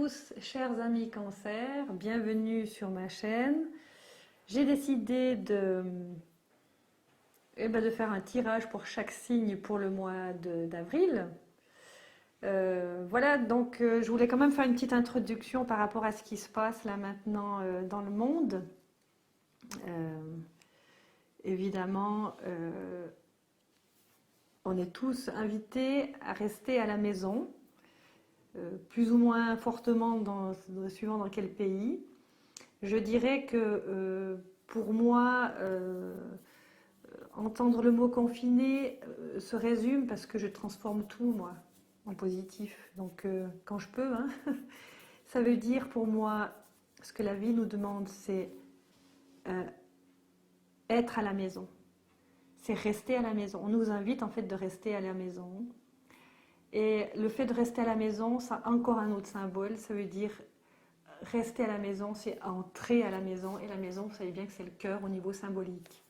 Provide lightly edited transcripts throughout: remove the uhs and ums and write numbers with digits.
tous, chers amis Cancer, bienvenue sur ma chaîne. J'ai décidé de faire un tirage pour chaque signe pour le mois d'avril. Voilà, donc je voulais quand même faire une petite introduction par rapport à ce qui se passe là maintenant dans le monde. Euh, évidemment, on est tous invités à rester à la maison. Plus ou moins fortement suivant dans quel pays. Je dirais que pour moi, entendre le mot confiné se résume parce que je transforme tout, moi, en positif. Donc, quand je peux, hein, ça veut dire pour moi, ce que la vie nous demande, c'est euh, être à la maison. C'est rester à la maison. On nous invite en fait de rester à la maison. Et le fait de rester à la maison, ça a encore un autre symbole. Ça veut dire rester à la maison, c'est entrer à la maison. Et la maison, vous savez bien que c'est le cœur au niveau symbolique.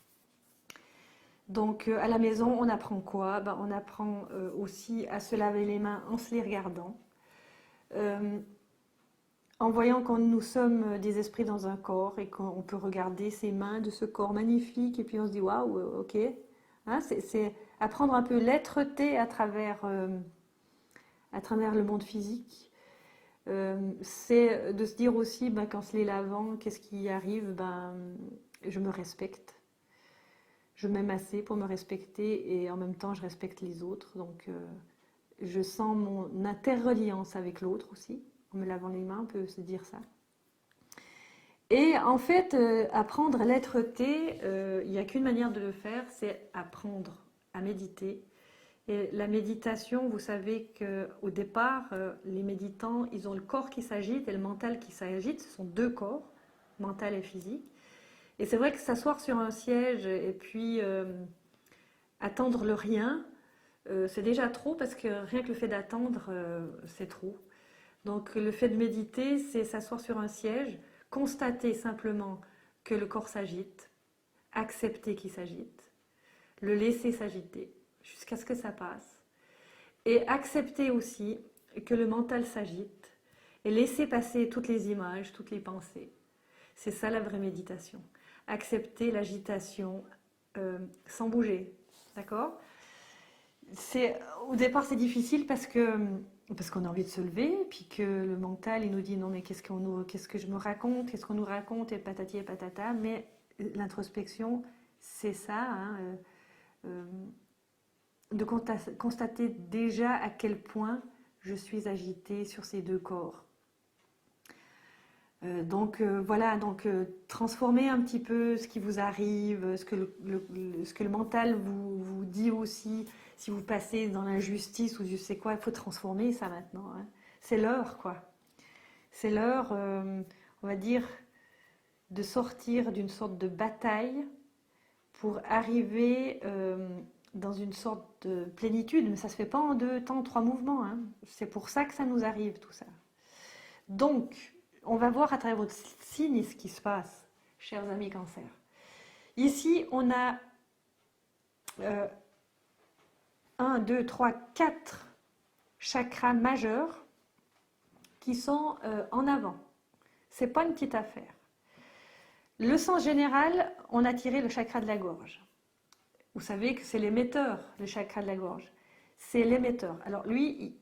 Donc à la maison, on apprend quoi? On apprend aussi à se laver les mains en se les regardant. Euh, En voyant que nous sommes des esprits dans un corps et qu'on peut regarder ces mains de ce corps magnifique et puis on se dit waouh, ok. Hein, c'est apprendre un peu l'être-té à travers le monde physique. C'est de se dire aussi qu'en se les lavant, qu'est-ce qui arrive? Je me respecte. Je m'aime assez pour me respecter et en même temps je respecte les autres. Donc je sens mon interreliance avec l'autre aussi. En me lavant les mains, on peut se dire ça. Et en fait, apprendre l'être-té, il n'y a qu'une manière de le faire, c'est apprendre à méditer. Et la méditation, vous savez qu'au départ, les méditants, ils ont le corps qui s'agite et le mental qui s'agite. Ce sont deux corps, mental et physique. Et c'est vrai que s'asseoir sur un siège et puis attendre le rien, c'est déjà trop parce que rien que le fait d'attendre, c'est trop. Donc le fait de méditer, c'est s'asseoir sur un siège, constater simplement que le corps s'agite, accepter qu'il s'agite, le laisser s'agiter jusqu'à ce que ça passe, et accepter aussi que le mental s'agite, et laisser passer toutes les images, toutes les pensées. C'est ça la vraie méditation. Accepter l'agitation sans bouger, d'accord? Au départ, c'est difficile parce qu'on a envie de se lever, puis que le mental, il nous dit non mais qu'est-ce que je me raconte, qu'est-ce qu'on nous raconte, et patati et patata. Mais l'introspection, c'est ça, hein, euh, de constater déjà à quel point je suis agitée sur ces deux corps. Voilà, transformer un petit peu ce qui vous arrive, ce que le mental vous dit aussi. Si vous passez dans l'injustice ou je sais quoi, il faut transformer ça maintenant, hein. C'est l'heure, quoi. C'est l'heure, on va dire, de sortir d'une sorte de bataille pour arriver dans une sorte de plénitude. Mais ça ne se fait pas en 2 temps, 3 mouvements, hein. C'est pour ça que ça nous arrive, tout ça. Donc, on va voir à travers votre signe ce qui se passe, chers amis Cancer. Ici, on a 1, 2, 3, 4 chakras majeurs qui sont en avant. C'est pas une petite affaire. Le sens général, on a tiré le chakra de la gorge. Vous savez que c'est l'émetteur, le chakra de la gorge. C'est l'émetteur. Alors lui,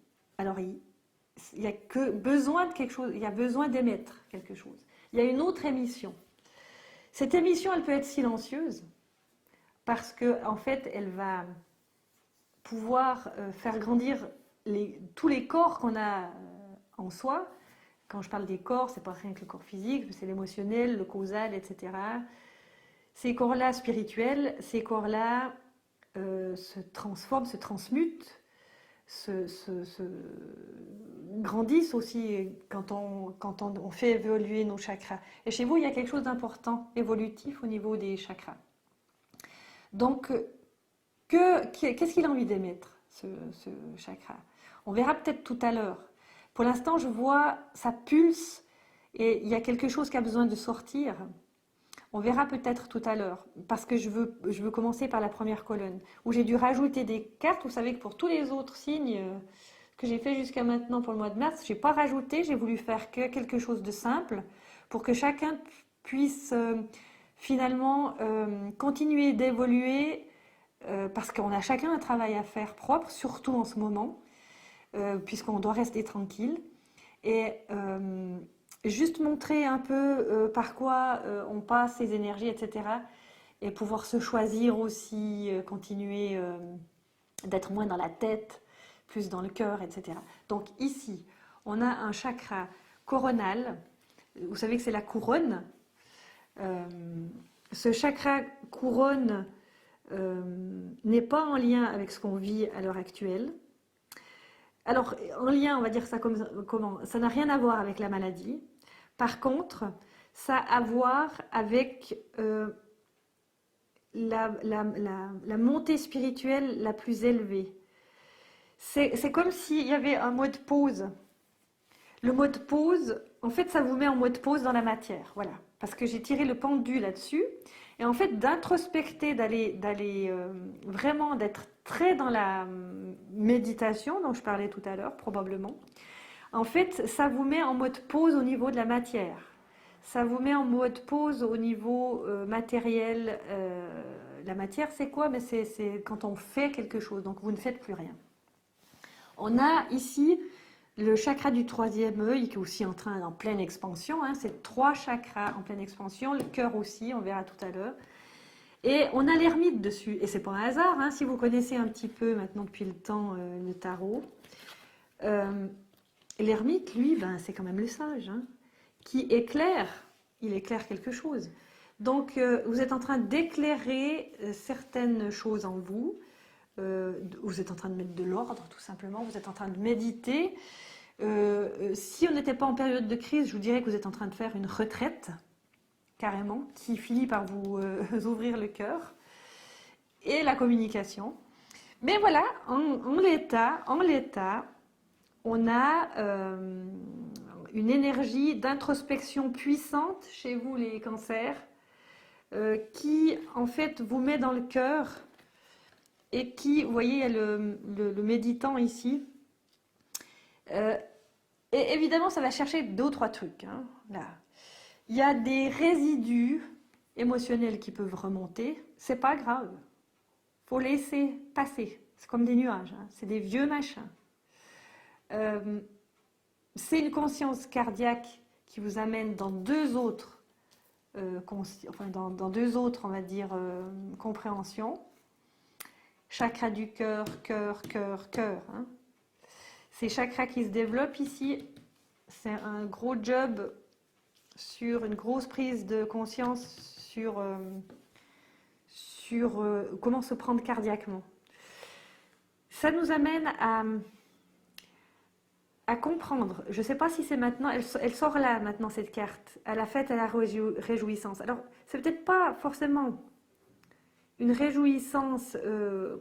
il y a que besoin de quelque chose, il y a besoin d'émettre quelque chose. Il y a une autre émission. Cette émission, elle peut être silencieuse parce que en fait, elle va pouvoir faire grandir tous les corps qu'on a en soi. Quand je parle des corps, c'est pas rien que le corps physique, c'est l'émotionnel, le causal, etc. Ces corps-là spirituels, ces corps-là se transforment, se transmutent, se grandissent aussi quand on fait évoluer nos chakras. Et chez vous, il y a quelque chose d'important, évolutif au niveau des chakras. Donc, qu'est-ce qu'il a envie d'émettre, ce chakra? On verra peut-être tout à l'heure. Pour l'instant, je vois, ça pulse et il y a quelque chose qui a besoin de sortir. On verra peut-être tout à l'heure, parce que je veux commencer par la première colonne, où j'ai dû rajouter des cartes. Vous savez que pour tous les autres signes, que j'ai fait jusqu'à maintenant pour le mois de mars. Je n'ai pas rajouté, j'ai voulu faire que quelque chose de simple pour que chacun puisse finalement continuer d'évoluer parce qu'on a chacun un travail à faire propre, surtout en ce moment, puisqu'on doit rester tranquille. Et juste montrer un peu par quoi on passe ses énergies, etc. Et pouvoir se choisir aussi, continuer d'être moins dans la tête, plus dans le cœur, etc. Donc ici, on a un chakra coronal. Vous savez que c'est la couronne. Euh, Ce chakra couronne n'est pas en lien avec ce qu'on vit à l'heure actuelle. Alors, en lien, on va dire ça comment? Ça n'a rien à voir avec la maladie. Par contre, ça a à voir avec la montée spirituelle la plus élevée. C'est comme s'il y avait un mode pause. Le mode pause, en fait, ça vous met en mode pause dans la matière. Voilà. Parce que j'ai tiré le pendu là-dessus. Et en fait, d'introspecter, d'aller vraiment, d'être très dans la méditation dont je parlais tout à l'heure, probablement. En fait, ça vous met en mode pause au niveau de la matière. Ça vous met en mode pause au niveau matériel. La matière, c'est quoi? Mais c'est quand on fait quelque chose, donc vous ne faites plus rien. On a ici le chakra du troisième œil qui est aussi en pleine expansion. Hein, c'est 3 chakras en pleine expansion, le cœur aussi, on verra tout à l'heure. Et on a l'ermite dessus. Et c'est pas un hasard, hein, si vous connaissez un petit peu maintenant depuis le temps le tarot. L'ermite, lui, ben, c'est quand même le sage, hein, qui éclaire. Il éclaire quelque chose. Donc, vous êtes en train d'éclairer certaines choses en vous. Vous êtes en train de mettre de l'ordre, tout simplement. Vous êtes en train de méditer. Si on n'était pas en période de crise, je vous dirais que vous êtes en train de faire une retraite, carrément, qui finit par vous ouvrir le cœur et la communication. Mais voilà, en l'état, on a une énergie d'introspection puissante chez vous, les cancers, qui en fait vous met dans le cœur et qui, vous voyez, il y a le méditant ici. Et évidemment, ça va chercher 2 ou 3 trucs. Hein, là. Il y a des résidus émotionnels qui peuvent remonter. C'est pas grave. Faut laisser passer. C'est comme des nuages. Hein, c'est des vieux machins. C'est une conscience cardiaque qui vous amène dans 2 autres, dans 2 autres, on va dire, compréhensions. Chakra du cœur, cœur, cœur, cœur. Hein. Ces chakras qui se développent ici, c'est un gros job sur une grosse prise de conscience sur comment se prendre cardiaquement. Ça nous amène à comprendre. Je ne sais pas si c'est maintenant, elle sort là maintenant cette carte, à la fête, à la réjouissance. Alors, c'est peut-être pas forcément une réjouissance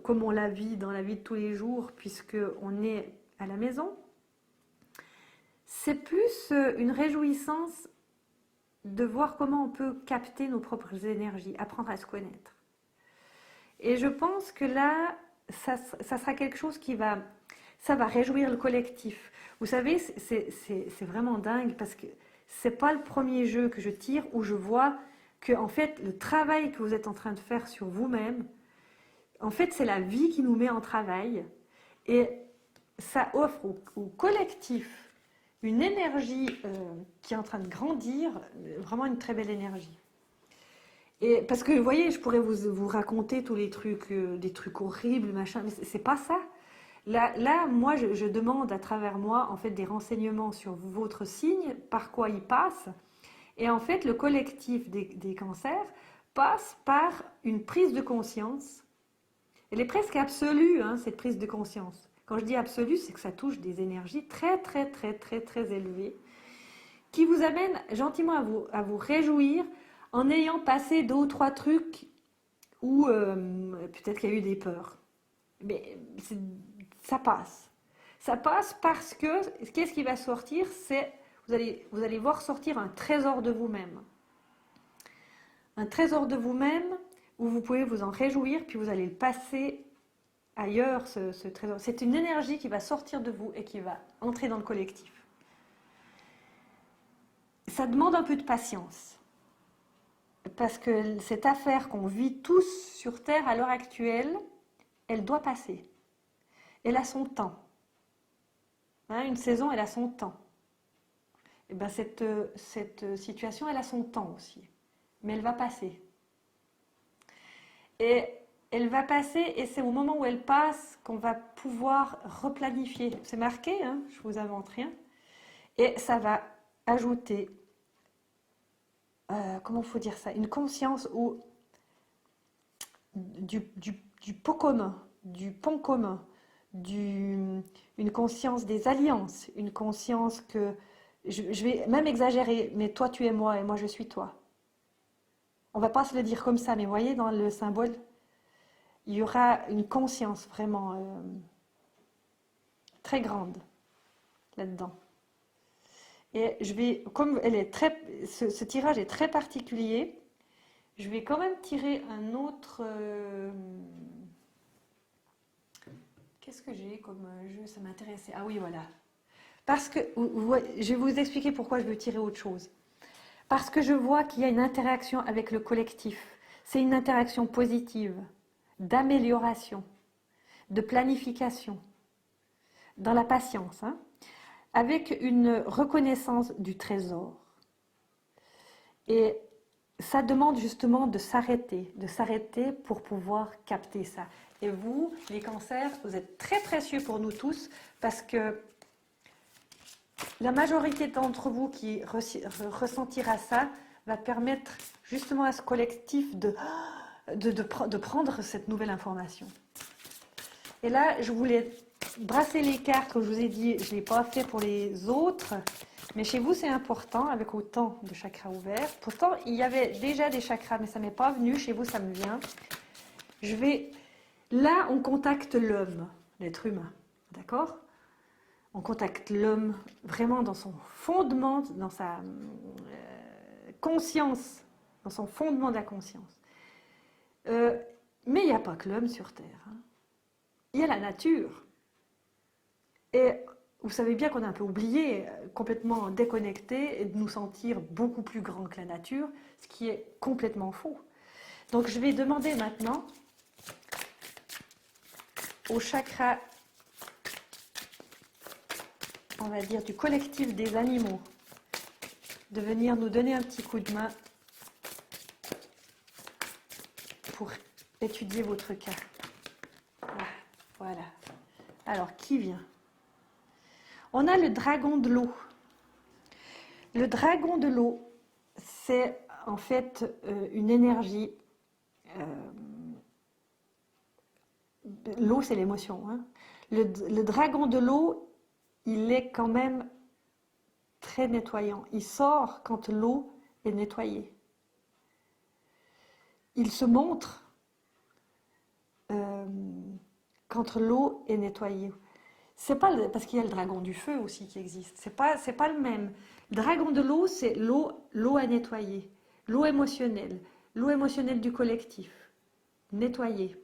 comme on la vit dans la vie de tous les jours, puisqu'on est à la maison. C'est plus une réjouissance de voir comment on peut capter nos propres énergies, apprendre à se connaître. Et je pense que là, ça sera quelque chose ça va réjouir le collectif. Vous savez, c'est vraiment dingue parce que c'est pas le premier jeu que je tire où je vois que en fait le travail que vous êtes en train de faire sur vous-même, en fait c'est la vie qui nous met en travail et ça offre au collectif une énergie qui est en train de grandir, vraiment une très belle énergie. Et parce que vous voyez, je pourrais vous raconter tous les trucs, des trucs horribles, machin, mais c'est pas ça. Là, moi, je demande à travers moi, en fait, des renseignements sur votre signe, par quoi il passe. Et en fait, le collectif des cancers passe par une prise de conscience. Elle est presque absolue, hein, cette prise de conscience. Quand je dis absolue, c'est que ça touche des énergies très, très, très, très, très élevées qui vous amènent gentiment à vous réjouir en ayant passé 2 ou 3 trucs où peut-être qu'il y a eu des peurs. Mais ça passe. Ça passe parce que qu'est-ce qui va sortir? C'est vous allez voir sortir un trésor de vous-même. Un trésor de vous-même où vous pouvez vous en réjouir, puis vous allez le passer ailleurs ce trésor. C'est une énergie qui va sortir de vous et qui va entrer dans le collectif. Ça demande un peu de patience. Parce que cette affaire qu'on vit tous sur Terre à l'heure actuelle, elle doit passer. Elle a son temps. Hein, une saison, elle a son temps. Et ben cette situation, elle a son temps aussi. Mais elle va passer. Et elle va passer et c'est au moment où elle passe qu'on va pouvoir replanifier. C'est marqué, hein, je vous invente rien. Et ça va ajouter, comment il faut dire ça, une conscience ou du pot commun, du pont commun, une conscience des alliances, une conscience que, je vais même exagérer, mais toi tu es moi et moi je suis toi. On va pas se le dire comme ça, mais vous voyez dans le symbole, il y aura une conscience vraiment très grande là-dedans. Et je vais, comme elle est ce tirage est très particulier, je vais quand même tirer un autre. Qu'est-ce que j'ai comme jeu? Ça m'intéressait. Ah oui, voilà. Parce que, je vais vous expliquer pourquoi je veux tirer autre chose. Parce que je vois qu'il y a une interaction avec le collectif. C'est une interaction positive, d'amélioration, de planification, dans la patience, hein, avec une reconnaissance du trésor. Et ça demande justement de s'arrêter pour pouvoir capter ça. Et vous, les cancers, vous êtes très précieux pour nous tous parce que la majorité d'entre vous qui ressentira ça va permettre justement à ce collectif de prendre cette nouvelle information. Et là, je voulais brasser les cartes, comme je vous ai dit, je ne l'ai pas fait pour les autres, mais chez vous c'est important avec autant de chakras ouverts. Pourtant, il y avait déjà des chakras, mais ça ne m'est pas venu, chez vous ça me vient. Là, on contacte l'homme, l'être humain, d'accord ? On contacte l'homme vraiment dans son fondement, dans sa conscience, dans son fondement de la conscience. Mais il n'y a pas que l'homme sur Terre. Hein. Il y a la nature. Et vous savez bien qu'on a un peu oublié, complètement déconnecté, et de nous sentir beaucoup plus grands que la nature, ce qui est complètement faux. Donc je vais demander maintenant au chakra, on va dire, du collectif des animaux, de venir nous donner un petit coup de main pour étudier votre cas. Voilà. Alors, qui vient ? On a le dragon de l'eau. Le dragon de l'eau, c'est en fait une énergie. L'eau, c'est l'émotion. Hein. Le dragon de l'eau, il est quand même très nettoyant. Il sort quand l'eau est nettoyée. Il se montre quand l'eau est nettoyée. C'est pas parce qu'il y a le dragon du feu aussi qui existe. C'est pas le même. Le dragon de l'eau, c'est l'eau à nettoyer, l'eau émotionnelle du collectif, nettoyée.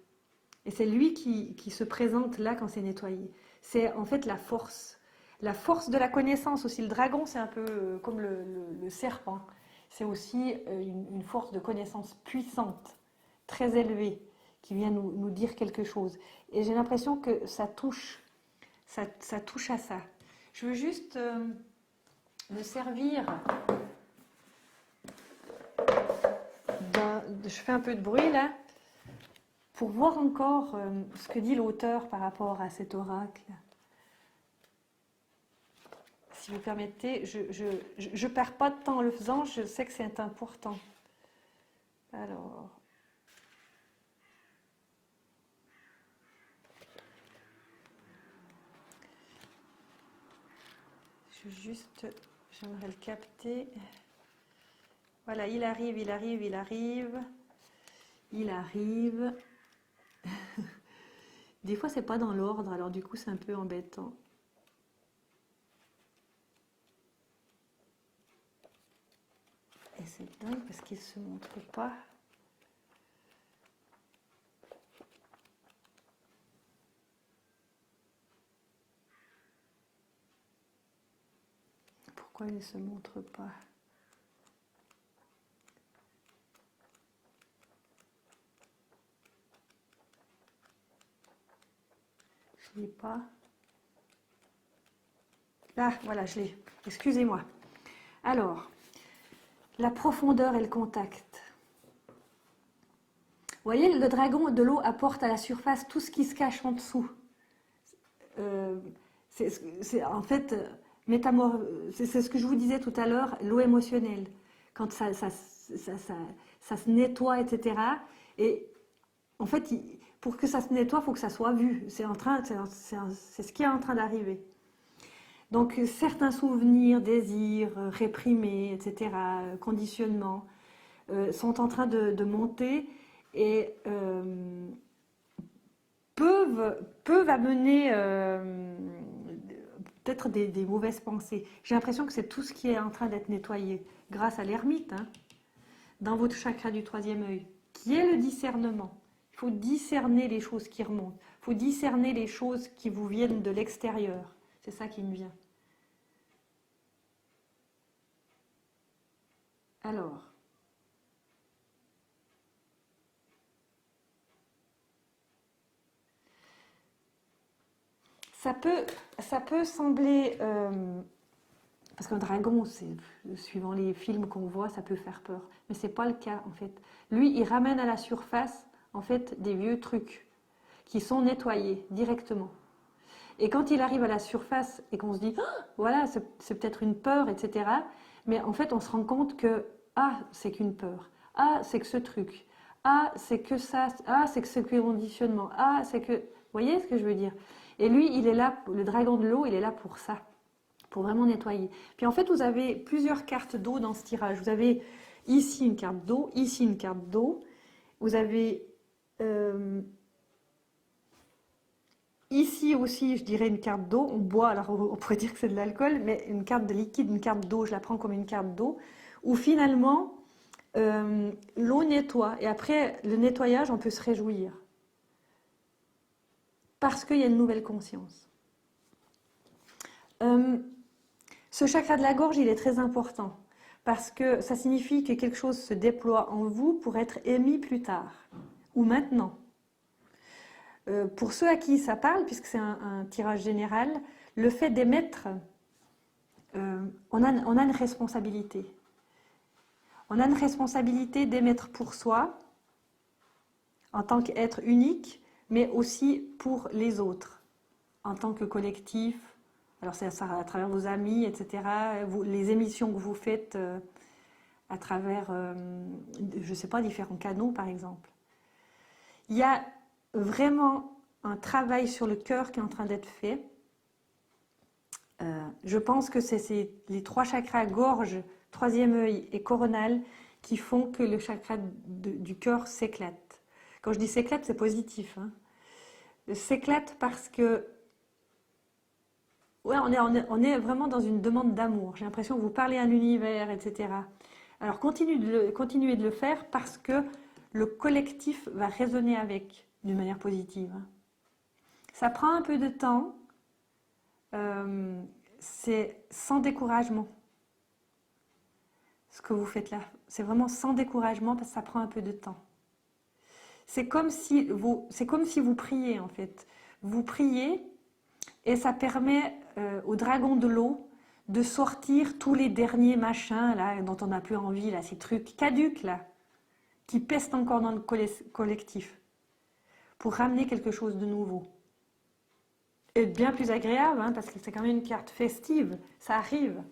Et c'est lui qui se présente là quand c'est nettoyé. C'est en fait la force de la connaissance aussi. Le dragon, c'est un peu comme le serpent. C'est aussi une force de connaissance puissante, très élevée, qui vient nous dire quelque chose. Et j'ai l'impression que ça touche à ça. Je veux juste me servir je fais un peu de bruit là, pour voir encore ce que dit l'auteur par rapport à cet oracle. Si vous permettez, je perds pas de temps en le faisant, je sais que c'est important. Alors... j'aimerais le capter. Voilà, il arrive. Des fois, c'est pas dans l'ordre, alors du coup, c'est un peu embêtant. Et c'est dingue parce qu'il se montre pas. pourquoi elle ne se montre pas? Je ne l'ai pas. Là, voilà, je l'ai. Excusez-moi. Alors, la profondeur et le contact. Vous voyez, le dragon de l'eau apporte à la surface tout ce qui se cache en dessous. C'est en fait, c'est ce que je vous disais tout à l'heure, l'eau émotionnelle. Quand ça se nettoie, etc. Et en fait, pour que ça se nettoie, il faut que ça soit vu. C'est ce qui est en train d'arriver. Donc certains souvenirs, désirs, réprimés, etc., conditionnements, sont en train de monter et peuvent amener peut-être des mauvaises pensées. J'ai l'impression que c'est tout ce qui est en train d'être nettoyé grâce à l'ermite, hein, dans votre chakra du troisième œil, qui est le discernement. Il faut discerner les choses qui remontent. Il faut discerner les choses qui vous viennent de l'extérieur. C'est ça qui me vient. Alors, ça peut sembler... parce qu'un dragon, suivant les films qu'on voit, ça peut faire peur. Mais ce n'est pas le cas, en fait. Lui, il ramène à la surface, en fait, des vieux trucs qui sont nettoyés directement. Et quand il arrive à la surface et qu'on se dit, ah, voilà, c'est peut-être une peur, etc. Mais en fait, on se rend compte que, ah, c'est qu'une peur. Ah, c'est que ce truc. Ah, c'est que ça. Ah, c'est que ce conditionnement. Ah, c'est que... Vous voyez ce que je veux dire? Et lui, il est là, le dragon de l'eau, il est là pour ça, pour vraiment nettoyer. Puis en fait, vous avez plusieurs cartes d'eau dans ce tirage. Vous avez ici une carte d'eau, ici une carte d'eau. Vous avez ici aussi, je dirais une carte d'eau. On boit, alors on pourrait dire que c'est de l'alcool, mais une carte de liquide, une carte d'eau, je la prends comme une carte d'eau, où finalement, l'eau nettoie. Et après le nettoyage, on peut se réjouir. Parce qu'il y a une nouvelle conscience. Ce chakra de la gorge, il est très important. Parce que ça signifie que quelque chose se déploie en vous pour être émis plus tard. Ou maintenant. Pour ceux à qui ça parle, puisque c'est un tirage général, le fait d'émettre, on a une responsabilité. On a une responsabilité d'émettre pour soi, en tant qu'être unique, mais aussi pour les autres, en tant que collectif. Alors c'est à travers vos amis, etc., les émissions que vous faites à travers, je ne sais pas, différents canaux, par exemple. Il y a vraiment un travail sur le cœur qui est en train d'être fait. Je pense que c'est les trois chakras, gorge, troisième œil et coronal, qui font que le chakra du cœur s'éclate. Quand je dis s'éclate, c'est positif. Hein. S'éclate parce que ouais, on est vraiment dans une demande d'amour. J'ai l'impression que vous parlez à l'univers, etc. Alors continuez de le faire parce que le collectif va résonner avec d'une manière positive. Ça prend un peu de temps. C'est sans découragement. Ce que vous faites là, c'est vraiment sans découragement parce que ça prend un peu de temps. C'est comme si vous priez en fait. Vous priez et ça permet au dragon de l'eau de sortir tous les derniers machins là dont on n'a plus envie, là, ces trucs caducs là, qui pestent encore dans le collectif, pour ramener quelque chose de nouveau. Et bien plus agréable, hein, parce que c'est quand même une carte festive, ça arrive.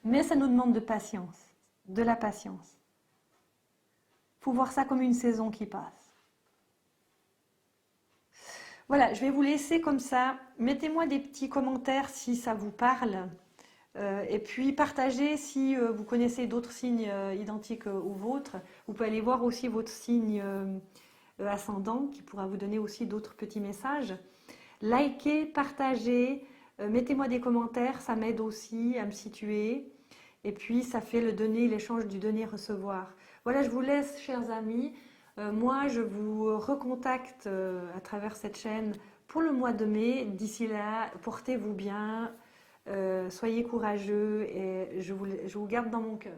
Mais ça nous demande de patience, de la patience. Il faut voir ça comme une saison qui passe. Voilà, je vais vous laisser comme ça. Mettez-moi des petits commentaires si ça vous parle. Et puis partagez si vous connaissez d'autres signes identiques aux vôtres. Vous pouvez aller voir aussi votre signe ascendant qui pourra vous donner aussi d'autres petits messages. Likez, partagez, mettez-moi des commentaires, ça m'aide aussi à me situer. Et puis ça fait le donner, l'échange du donner-recevoir. Voilà, je vous laisse, chers amis. Moi, je vous recontacte à travers cette chaîne pour le mois de mai. D'ici là, portez-vous bien, Soyez courageux et je vous garde dans mon cœur.